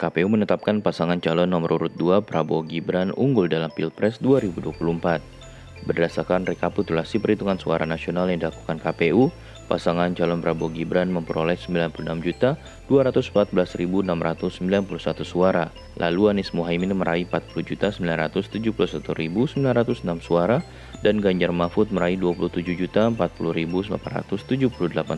KPU menetapkan pasangan calon nomor urut 2 Prabowo Gibran unggul dalam Pilpres 2024. Berdasarkan rekapitulasi perhitungan suara nasional yang dilakukan KPU, pasangan calon Prabowo Gibran memperoleh 96.214.691 suara. Lalu Anies Muhaimin meraih 40.971.906 suara dan Ganjar Mahfud meraih 27.040.878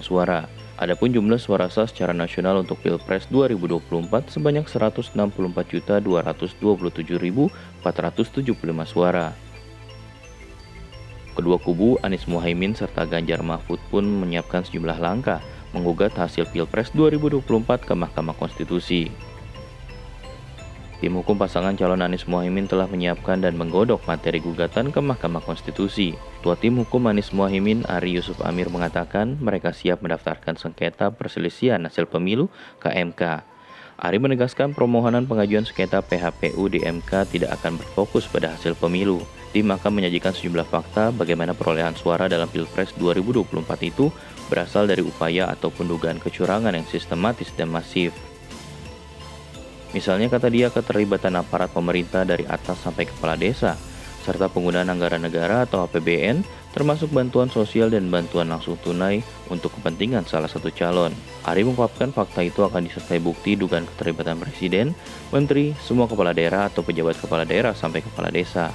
suara. Adapun jumlah suara sah secara nasional untuk Pilpres 2024 sebanyak 164.227.475 suara. Kedua kubu, Anies Muhaimin serta Ganjar Mahfud pun menyiapkan sejumlah langkah menggugat hasil Pilpres 2024 ke Mahkamah Konstitusi. Tim hukum pasangan calon Anies Muhaimin telah menyiapkan dan menggodok materi gugatan ke Mahkamah Konstitusi. Ketua Tim Hukum Anies Muhaimin, Ari Yusuf Amir, mengatakan mereka siap mendaftarkan sengketa perselisihan hasil pemilu ke MK. Ari menegaskan permohonan pengajuan sengketa PHPU di MK tidak akan berfokus pada hasil pemilu. Tim akan menyajikan sejumlah fakta bagaimana perolehan suara dalam Pilpres 2024 itu berasal dari upaya ataupun dugaan kecurangan yang sistematis dan masif. Misalnya, kata dia, keterlibatan aparat pemerintah dari atas sampai kepala desa, serta penggunaan anggaran negara atau APBN, termasuk bantuan sosial dan bantuan langsung tunai untuk kepentingan salah satu calon. Ari mengungkapkan fakta itu akan disertai bukti dugaan keterlibatan presiden, menteri, semua kepala daerah atau pejabat kepala daerah sampai kepala desa.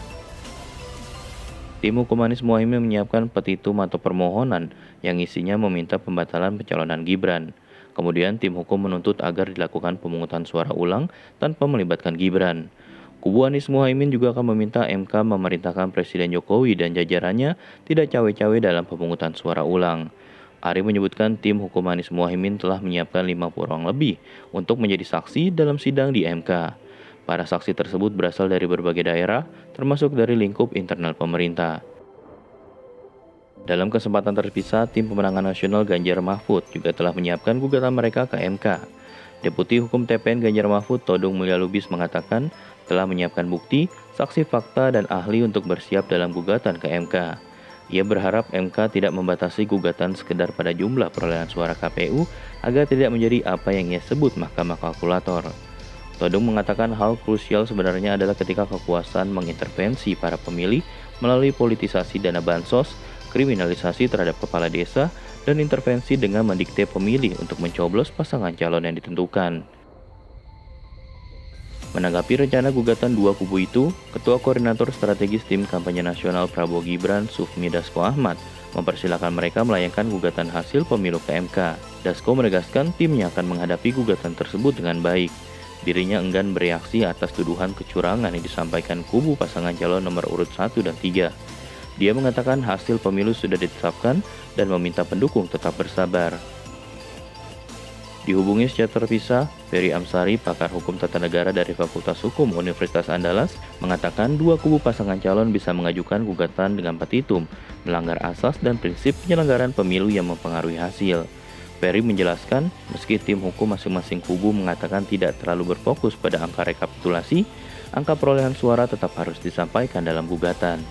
Tim hukum Anies Muhaimin menyiapkan petitum atau permohonan yang isinya meminta pembatalan pencalonan Gibran. Kemudian tim hukum menuntut agar dilakukan pemungutan suara ulang tanpa melibatkan Gibran. Kubu Anies Muhaimin juga akan meminta MK memerintahkan Presiden Jokowi dan jajarannya tidak cawe-cawe dalam pemungutan suara ulang. Ari menyebutkan tim hukum Anies Muhaimin telah menyiapkan 50 orang lebih untuk menjadi saksi dalam sidang di MK. Para saksi tersebut berasal dari berbagai daerah, termasuk dari lingkup internal pemerintah. Dalam kesempatan terpisah, tim pemenangan nasional Ganjar Mahfud juga telah menyiapkan gugatan mereka ke MK. Deputi Hukum TPN Ganjar Mahfud, Todung Mulya Lubis, mengatakan telah menyiapkan bukti, saksi fakta, dan ahli untuk bersiap dalam gugatan ke MK. Ia berharap MK tidak membatasi gugatan sekedar pada jumlah perolehan suara KPU agar tidak menjadi apa yang ia sebut mahkamah kalkulator. Todung mengatakan hal krusial sebenarnya adalah ketika kekuasaan mengintervensi para pemilih melalui politisasi dana bansos, kriminalisasi terhadap kepala desa, dan intervensi dengan mendikte pemilih untuk mencoblos pasangan calon yang ditentukan. Menanggapi rencana gugatan dua kubu itu, Ketua Koordinator Strategis Tim Kampanye Nasional Prabowo Gibran, Sufmi Dasko Ahmad, mempersilahkan mereka melayangkan gugatan hasil pemilu ke MK. Dasko menegaskan timnya akan menghadapi gugatan tersebut dengan baik. Dirinya enggan bereaksi atas tuduhan kecurangan yang disampaikan kubu pasangan calon nomor urut 1 dan 3. Dia mengatakan hasil pemilu sudah ditetapkan dan meminta pendukung tetap bersabar. Dihubungi secara terpisah, Ferry Amsari, pakar hukum tata negara dari Fakultas Hukum Universitas Andalas, mengatakan dua kubu pasangan calon bisa mengajukan gugatan dengan petitum, melanggar asas dan prinsip penyelenggaraan pemilu yang mempengaruhi hasil. Ferry menjelaskan, meski tim hukum masing-masing kubu mengatakan tidak terlalu berfokus pada angka rekapitulasi, angka perolehan suara tetap harus disampaikan dalam gugatan.